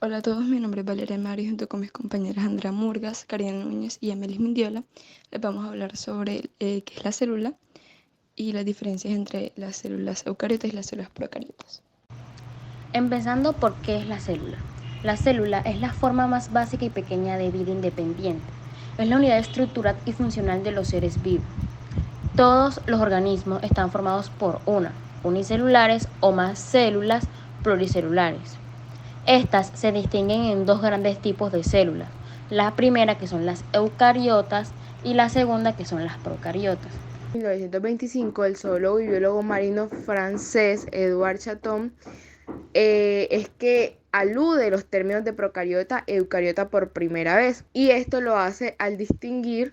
Hola a todos, mi nombre es Valeria Mari, junto con mis compañeras Andrea Murgas, Karina Núñez y Amelis Mindiola. Les vamos a hablar sobre qué es la célula y las diferencias entre las células eucariotas y las células procariotas. Empezando por qué es la célula. La célula es la forma más básica y pequeña de vida independiente. Es la unidad estructural y funcional de los seres vivos. Todos los organismos están formados por unicelulares o más células pluricelulares. Estas se distinguen en dos grandes tipos de células. La primera, que son las eucariotas, y la segunda, que son las procariotas. En 1925, el zoólogo y biólogo marino francés Edouard Chaton es que alude los términos de procariota e eucariota por primera vez, y esto lo hace al distinguir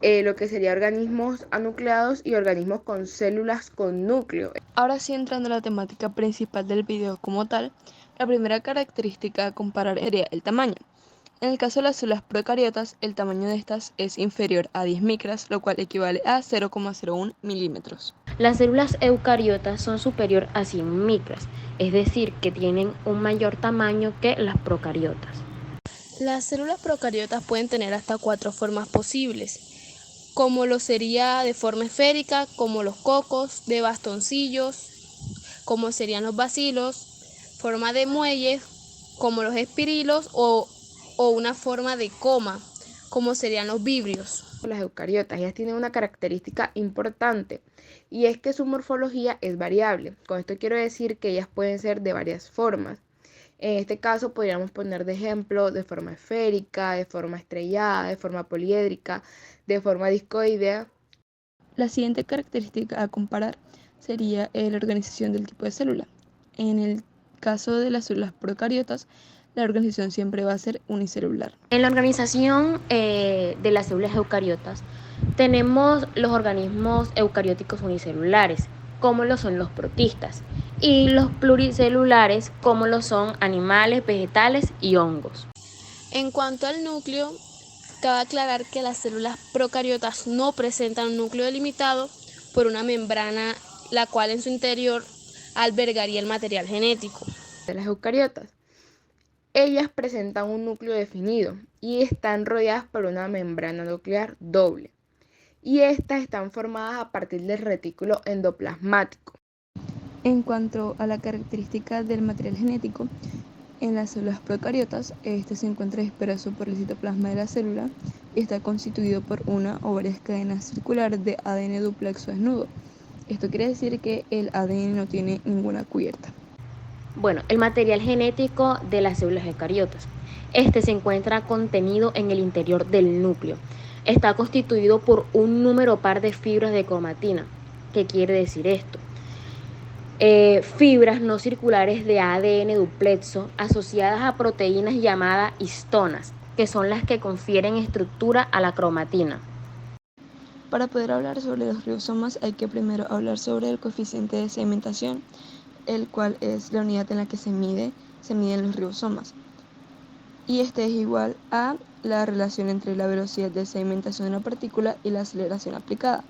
lo que sería organismos anucleados y organismos con células con núcleo. Ahora sí, entrando a la temática principal del video como tal, la primera característica a comparar sería el tamaño. En el caso de las células procariotas, el tamaño de estas es inferior a 10 micras, lo cual equivale a 0,01 milímetros. Las células eucariotas son superior a 100 micras, es decir, que tienen un mayor tamaño que las procariotas. Las células procariotas pueden tener hasta 4 formas posibles, como lo sería de forma esférica, como los cocos, de bastoncillos, como serían los bacilos, forma de muelles, como los espirilos, o una forma de coma, como serían los vibrios. Las eucariotas, ellas tienen una característica importante, y es que su morfología es variable. Con esto quiero decir que ellas pueden ser de varias formas. En este caso podríamos poner de ejemplo de forma esférica, de forma estrellada, de forma poliédrica, de forma discoidea. La siguiente característica a comparar sería la organización del tipo de célula. En el caso de las células procariotas, la organización siempre va a ser unicelular. En la organización de las células eucariotas tenemos los organismos eucarióticos unicelulares, como lo son los protistas, y los pluricelulares, como lo son animales, vegetales y hongos. En cuanto al núcleo, cabe aclarar que las células procariotas no presentan un núcleo delimitado por una membrana, la cual en su interior albergaría el material genético. De las eucariotas, ellas presentan un núcleo definido y están rodeadas por una membrana nuclear doble, y estas están formadas a partir del retículo endoplasmático. En cuanto a la característica del material genético, en las células procariotas, este se encuentra disperso por el citoplasma de la célula y está constituido por una o varias cadenas circulares de ADN duplexo desnudo. Esto quiere decir que el ADN no tiene ninguna cubierta. Bueno, el material genético de las células eucariotas. Este se encuentra contenido en el interior del núcleo. Está constituido por un número par de fibras de cromatina. ¿Qué quiere decir esto? Fibras no circulares de ADN duplexo asociadas a proteínas llamadas histonas, que son las que confieren estructura a la cromatina. Para poder hablar sobre los ribosomas hay que primero hablar sobre el coeficiente de sedimentación, el cual es la unidad en la que se miden los ribosomas. Y este es igual a la relación entre la velocidad de sedimentación de una partícula y la aceleración aplicada.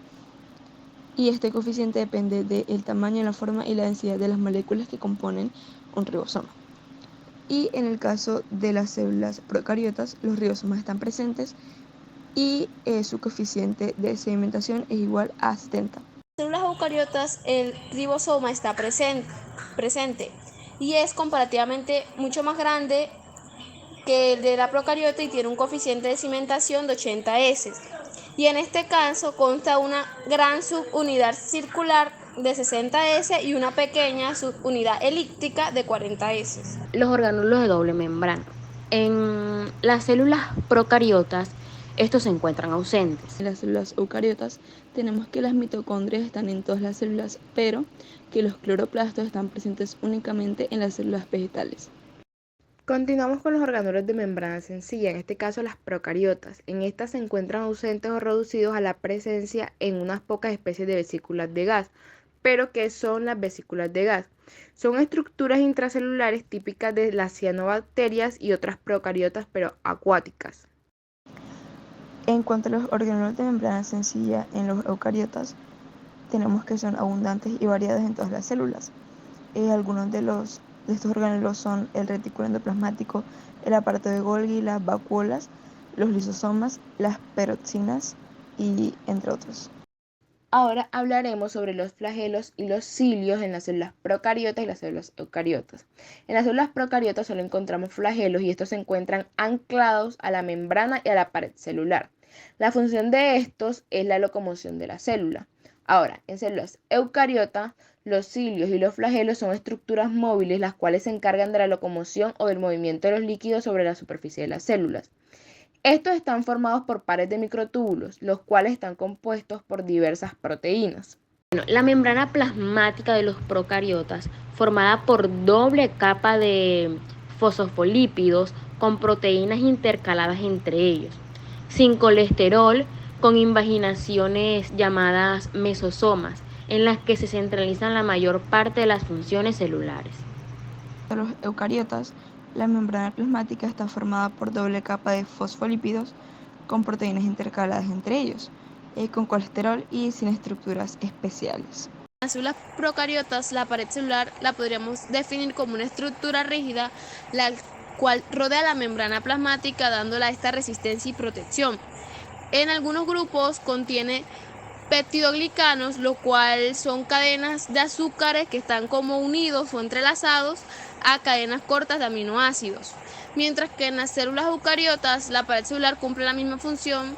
Y este coeficiente depende del tamaño, la forma y la densidad de las moléculas que componen un ribosoma. Y en el caso de las células procariotas, los ribosomas están presentes y su coeficiente de sedimentación es igual a 70. En las células eucariotas el ribosoma está presente y es comparativamente mucho más grande que el de la procariota y tiene un coeficiente de cimentación de 80 S. Y en este caso consta una gran subunidad circular de 60 S y una pequeña subunidad elíptica de 40 S. Los orgánulos de doble membrana. En las células procariotas, estos se encuentran ausentes. En las células eucariotas tenemos que las mitocondrias están en todas las células, pero que los cloroplastos están presentes únicamente en las células vegetales. Continuamos con los orgánulos de membrana sencilla, en este caso las procariotas. En estas se encuentran ausentes o reducidos a la presencia en unas pocas especies de vesículas de gas. ¿Pero qué son las vesículas de gas? Son estructuras intracelulares típicas de las cianobacterias y otras procariotas, pero acuáticas. En cuanto a los orgánulos de membrana sencilla en los eucariotas, tenemos que son abundantes y variados en todas las células. Algunos de los de estos organelos son el retículo endoplasmático, el aparato de Golgi, las vacuolas, los lisosomas, las peroxinas y entre otros. Ahora hablaremos sobre los flagelos y los cilios en las células procariotas y las células eucariotas. En las células procariotas solo encontramos flagelos y estos se encuentran anclados a la membrana y a la pared celular. La función de estos es la locomoción de la célula. Ahora, en células eucariotas, los cilios y los flagelos son estructuras móviles las cuales se encargan de la locomoción o del movimiento de los líquidos sobre la superficie de las células. Estos están formados por pares de microtúbulos, los cuales están compuestos por diversas proteínas. La membrana plasmática de los procariotas, formada por doble capa de fosfolípidos con proteínas intercaladas entre ellos, sin colesterol, con invaginaciones llamadas mesosomas, en las que se centralizan la mayor parte de las funciones celulares. En los eucariotas, la membrana plasmática está formada por doble capa de fosfolípidos con proteínas intercaladas entre ellos, con colesterol y sin estructuras especiales. En las células procariotas, la pared celular la podríamos definir como una estructura rígida, la cual rodea la membrana plasmática, dándola esta resistencia y protección. En algunos grupos contiene peptidoglicanos, lo cual son cadenas de azúcares que están como unidos o entrelazados a cadenas cortas de aminoácidos. Mientras que en las células eucariotas, la pared celular cumple la misma función,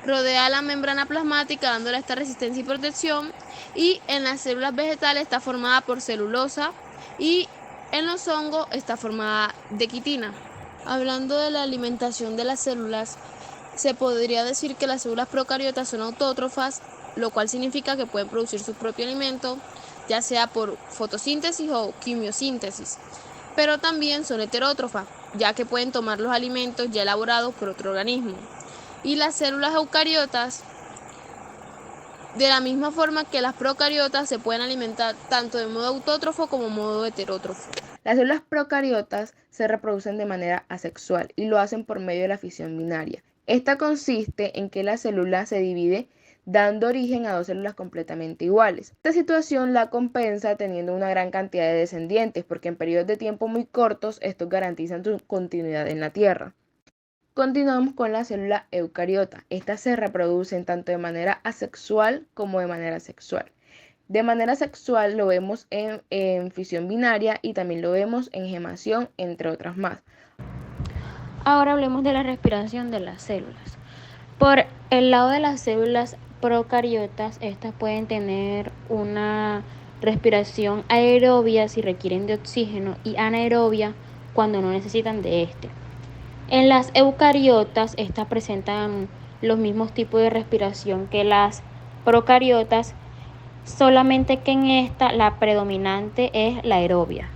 rodea la membrana plasmática dándole esta resistencia y protección, y en las células vegetales está formada por celulosa y en los hongos está formada de quitina. Hablando de la alimentación de las células, se podría decir que las células procariotas son autótrofas, lo cual significa que pueden producir su propio alimento, ya sea por fotosíntesis o quimiosíntesis, pero también son heterótrofas, ya que pueden tomar los alimentos ya elaborados por otro organismo. Y las células eucariotas, de la misma forma que las procariotas, se pueden alimentar tanto de modo autótrofo como modo heterótrofo. Las células procariotas se reproducen de manera asexual y lo hacen por medio de la fisión binaria. Esta consiste en que la célula se divide dando origen a dos células completamente iguales. Esta situación la compensa teniendo una gran cantidad de descendientes, porque en periodos de tiempo muy cortos estos garantizan su continuidad en la Tierra. Continuamos con la célula eucariota. Estas se reproducen tanto de manera asexual como de manera sexual. De manera sexual lo vemos en fisión binaria y también lo vemos en gemación, entre otras más. Ahora hablemos de la respiración de las células. Por el lado de las células procariotas, estas pueden tener una respiración aerobia si requieren de oxígeno y anaerobia cuando no necesitan de este. En las eucariotas, estas presentan los mismos tipos de respiración que las procariotas, solamente que en esta la predominante es la aerobia.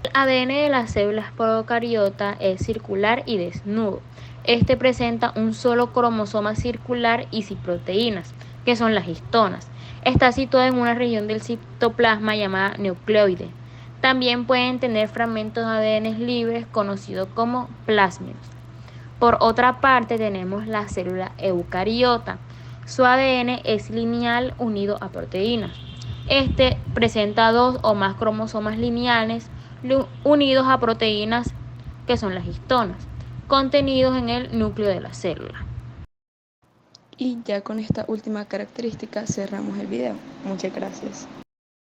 El ADN de las células procariotas es circular y desnudo. Este presenta un solo cromosoma circular y sin proteínas, que son las histonas. Está situado en una región del citoplasma llamada nucleoide. También pueden tener fragmentos de ADN libres conocidos como plásmidos. Por otra parte tenemos la célula eucariota. Su ADN es lineal unido a proteínas. Este presenta dos o más cromosomas lineales unidos a proteínas que son las histonas, contenidos en el núcleo de la célula. Y ya con esta última característica cerramos el video. Muchas gracias.